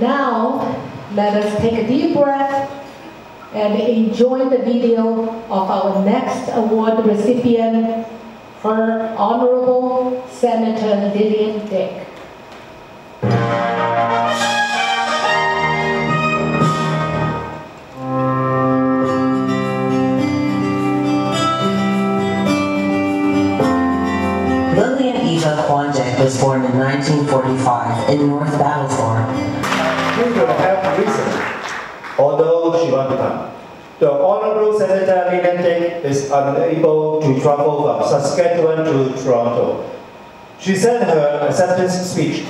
Now, let us take a deep breath and enjoy the video of our next award recipient, Her Honorable Senator Lillian Dick. Was born in 1945 in North Battleford. Due to health reasons, although she wanted to come, the Honorable Senator Lillian Dick is unable to travel from Saskatchewan to Toronto. She said her acceptance speech.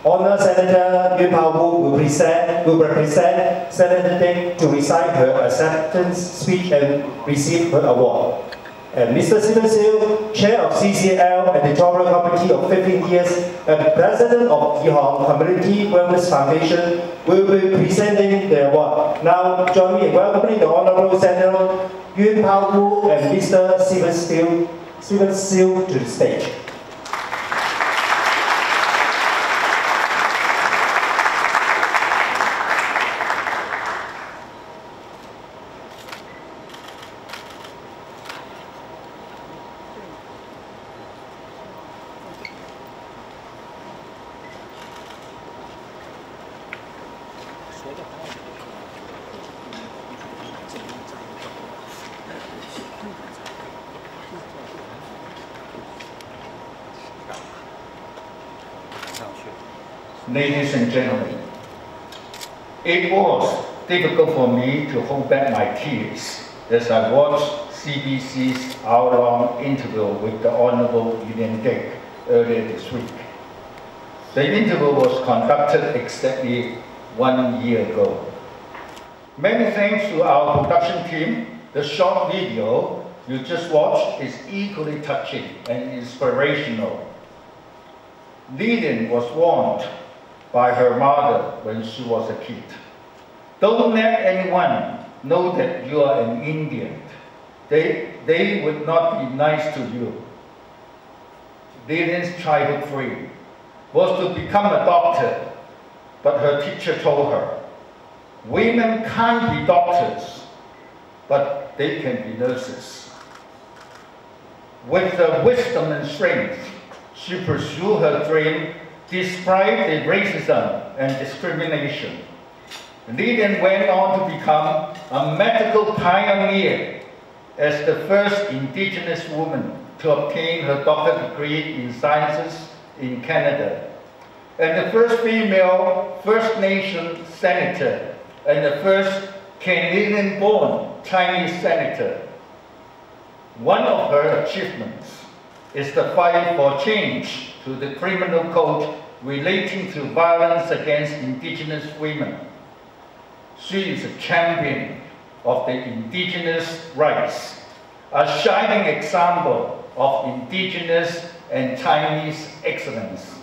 Honour Senator Yuen Pao-Wu will represent Senator Dick to recite her acceptance speech and receive her award. And Mr. Stephen Siu, Chair of CCL Editorial Committee of 15 years and President of Yihong Community Wellness Foundation, will be presenting the award. Now, join me in welcoming the Honourable Senator Yuen Pao-Wu and Mr. Stephen Siu to the stage. Ladies and gentlemen, it was difficult for me to hold back my tears as I watched CBC's hour-long interview with the Honourable Lillian Dick earlier this week. The interview was conducted exactly 1 year ago. Many thanks to our production team. The short video you just watched is equally touching and inspirational. Lillian was warned by her mother when she was a kid. Don't let anyone know that you are an Indian. They would not be nice to you. Lillian's childhood dream was to become a doctor, but her teacher told her, women can't be doctors, but they can be nurses. With the wisdom and strength, she pursued her dream despite the racism and discrimination. Lillian went on to become a medical pioneer as the first Indigenous woman to obtain her doctorate degree in sciences in Canada, and the first female First Nation senator, and the first Canadian-born Chinese senator. One of her achievements is the fight for change to the criminal code relating to violence against Indigenous women. She is a champion of the Indigenous rights, a shining example of Indigenous and Chinese excellence.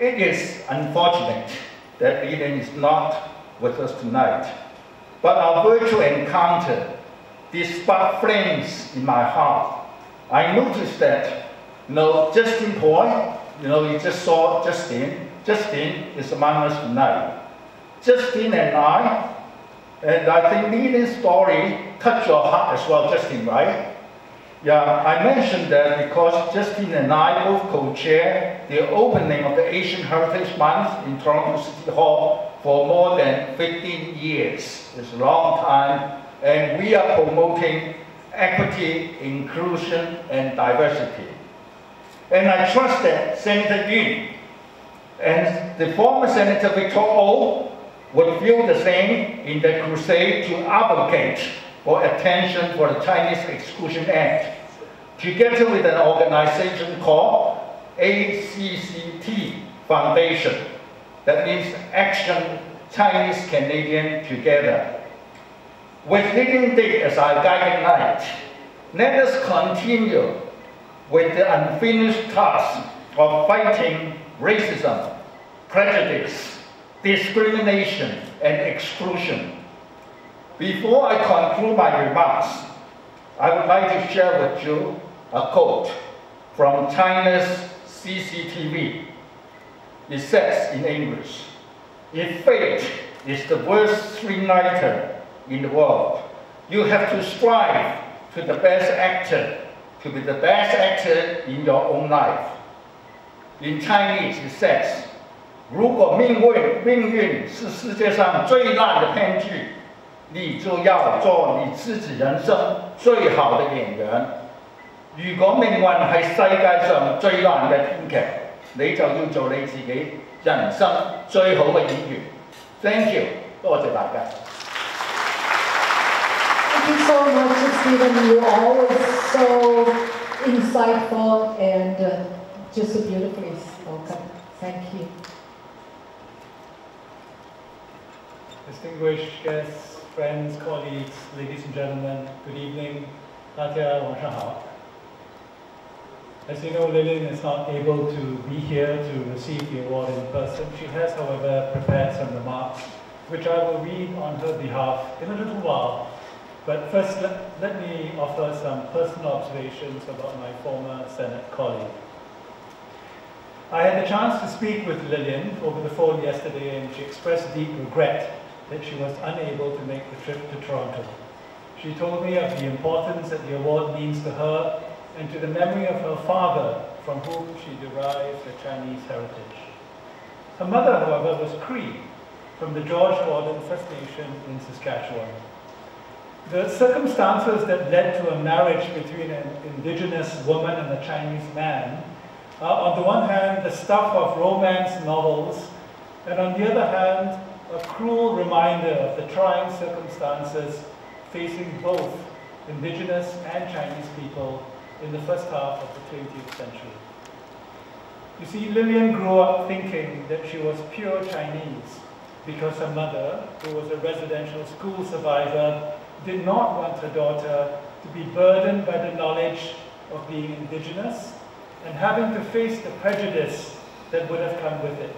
It is unfortunate that Lillian is not with us tonight, but our virtual encounter did spark flames in my heart. I noticed that, Justin Poy, you just saw Justin. Justin is among us tonight. Justin and I think Lillian's story touched your heart as well, Justin, right? Yeah, I mentioned that because Justin and I both co-chair the opening of the Asian Heritage Month in Toronto City Hall for more than 15 years. It's a long time, and we are promoting equity, inclusion, and diversity. And I trust that Senator Yuen and the former Senator Victor O would feel the same in their crusade to advocate for attention for the Chinese Exclusion Act, together with an organization called ACCT Foundation, that means Action Chinese Canadian Together. With Lillian Dick as our guiding light, let us continue with the unfinished task of fighting racism, prejudice, discrimination, and exclusion. Before I conclude my remarks, I would like to share with you a quote from China's CCTV. It says in English, If fate is the worst screenwriter in the world, you have to strive to the best actor, to be the best actor in your own life. In Chinese it says, 如果命运是世界上最烂的编剧，你就要做你自己人生最好的演員。如果命運係世界上最難嘅編劇，你就要做你自己人生最好嘅演員。Thank you， 多謝大家。Thank you so much, Stephen. You're always so insightful and just beautifully spoken. Thank you. Distinguished guests, friends, colleagues, ladies and gentlemen, good evening. 大家晚上好. As you know, Lillian is not able to be here to receive the award in person. She has, however, prepared some remarks, which I will read on her behalf in a little while. But first, let me offer some personal observations about my former Senate colleague. I had the chance to speak with Lillian over the phone yesterday, and she expressed deep regret that she was unable to make the trip to Toronto. She told me of the importance that the award means to her and to the memory of her father, from whom she derives a Chinese heritage. Her mother, however, was Cree, from the George Gordon First Nation in Saskatchewan. The circumstances that led to a marriage between an Indigenous woman and a Chinese man are, on the one hand, the stuff of romance novels, and on the other hand, a cruel reminder of the trying circumstances facing both Indigenous and Chinese people in the first half of the 20th century. You see, Lillian grew up thinking that she was pure Chinese because her mother, who was a residential school survivor, did not want her daughter to be burdened by the knowledge of being Indigenous and having to face the prejudice that would have come with it.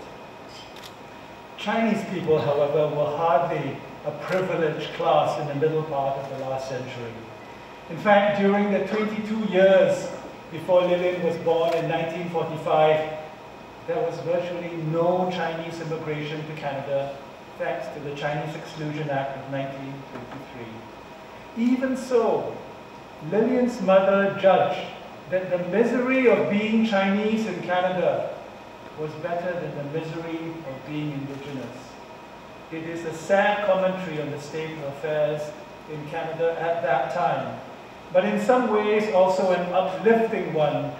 Chinese people, however, were hardly a privileged class in the middle part of the last century. In fact, during the 22 years before Lillian was born in 1945, there was virtually no Chinese immigration to Canada, thanks to the Chinese Exclusion Act of 1953. Even so, Lillian's mother judged that the misery of being Chinese in Canada was better than the misery of being Indigenous. It is a sad commentary on the state of affairs in Canada at that time, but in some ways also an uplifting one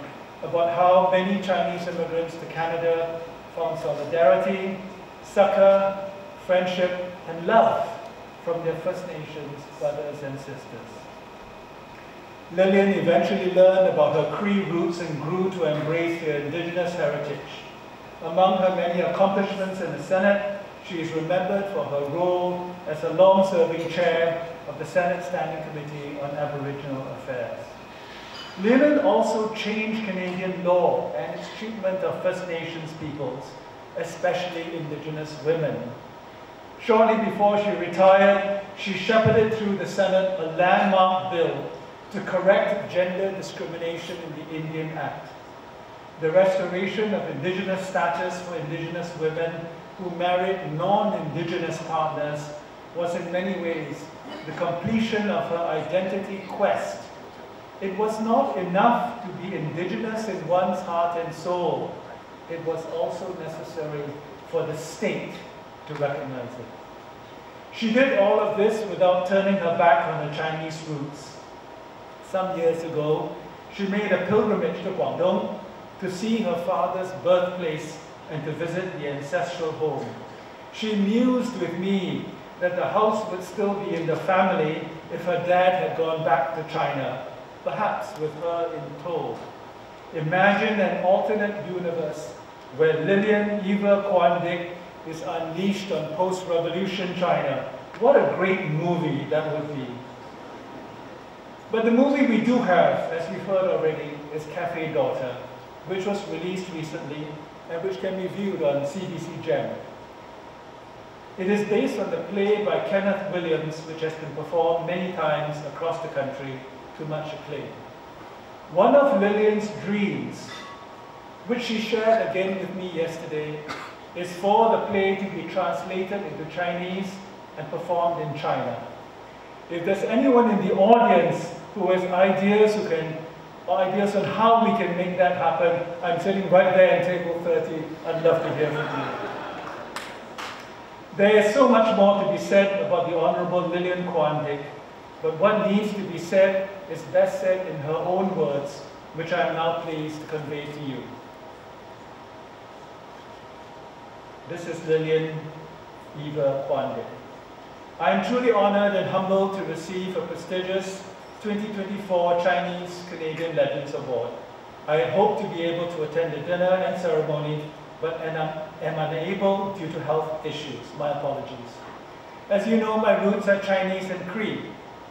about how many Chinese immigrants to Canada found solidarity, succor, friendship, and love from their First Nations brothers and sisters. Lillian eventually learned about her Cree roots and grew to embrace their Indigenous heritage. Among her many accomplishments in the Senate, she is remembered for her role as a long-serving chair of the Senate Standing Committee on Aboriginal Affairs. Lillian also changed Canadian law and its treatment of First Nations peoples, especially Indigenous women. Shortly before she retired, she shepherded through the Senate a landmark bill to correct gender discrimination in the Indian Act. The restoration of Indigenous status for Indigenous women who married non-Indigenous partners was in many ways the completion of her identity quest. It was not enough to be Indigenous in one's heart and soul. It was also necessary for the state to recognize it. She did all of this without turning her back on her Chinese roots. Some years ago, she made a pilgrimage to Guangdong to see her father's birthplace and to visit the ancestral home. She mused with me that the house would still be in the family if her dad had gone back to China, perhaps with her in tow. Imagine an alternate universe where Lillian Eva Kwan Dick is unleashed on post-revolution China. What a great movie that would be. But the movie we do have, as we've heard already, is Cafe Daughter, which was released recently and which can be viewed on CBC Gem. It is based on the play by Kenneth Williams, which has been performed many times across the country to much acclaim. One of Lillian's dreams, which she shared again with me yesterday, is for the play to be translated into Chinese and performed in China. If there's anyone in the audience who has ideas on how we can make that happen, I'm sitting right there in table 30. I'd love to hear from you. There is so much more to be said about the Honorable Lillian Kwan Dick, but what needs to be said is best said in her own words, which I am now pleased to convey to you. This is Lillian Eva Kwan Dick. I am truly honored and humbled to receive a prestigious 2024 Chinese Canadian Legends Award. I had hoped to be able to attend the dinner and ceremony, but am unable due to health issues. My apologies. As you know, my roots are Chinese and Cree.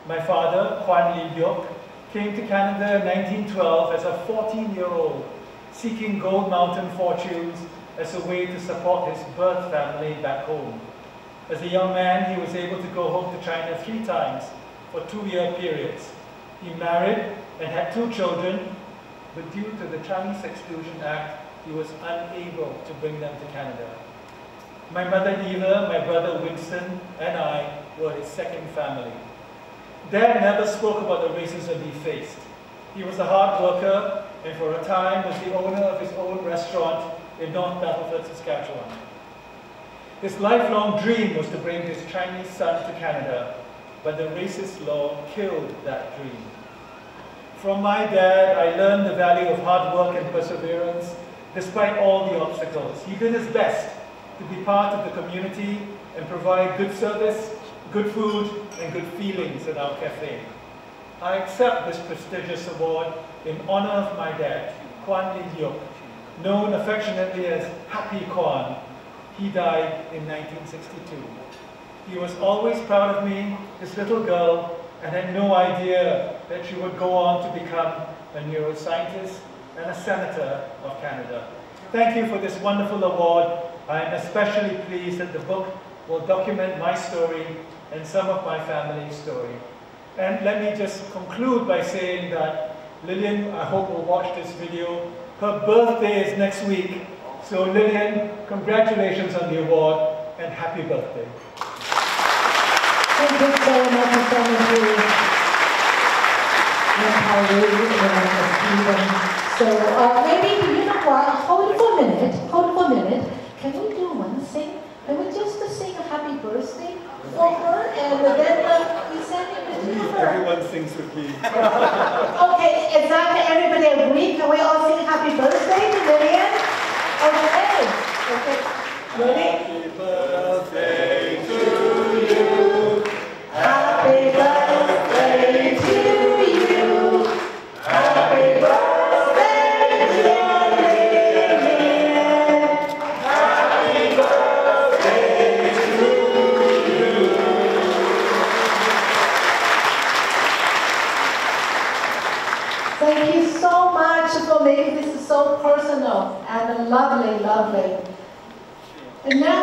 My father, Kwan Li Liuk, came to Canada in 1912 as a 14-year-old, seeking gold mountain fortunes as a way to support his birth family back home. As a young man, he was able to go home to China 3 times for 2-year periods. He married and had 2 children, but due to the Chinese Exclusion Act, he was unable to bring them to Canada. My mother Eva, my brother Winston, and I were his second family. Dad never spoke about the racism he faced. He was a hard worker and for a time was the owner of his own restaurant in North Battleford, Saskatchewan. His lifelong dream was to bring his Chinese son to Canada, but the racist law killed that dream. From my dad, I learned the value of hard work and perseverance despite all the obstacles. He did his best to be part of the community and provide good service, good food, and good feelings at our cafe. I accept this prestigious award in honor of my dad, Kwan Li Liuk, known affectionately as Happy Kwan. He died in 1962. He was always proud of me, his little girl, and had no idea that she would go on to become a neuroscientist and a senator of Canada. Thank you for this wonderful award. I am especially pleased that the book will document my story and some of my family's story. And let me just conclude by saying that Lillian, I hope, will watch this video. Her birthday is next week. So Lillian, congratulations on the award and happy birthday. Thank you so much for coming here. So maybe, you know what, hold for a minute. Can we do one thing? Can we just sing a happy birthday for her and then we send it to her? Everyone sings with me. Okay, exactly, everybody agree? Can we all sing happy birthday to Lillian? Okay, ready? Happy birthday to you. Happy birthday to you. Happy birthday, dear Lillian. Happy birthday to you. Thank you so much for making this so personal and lovely. And now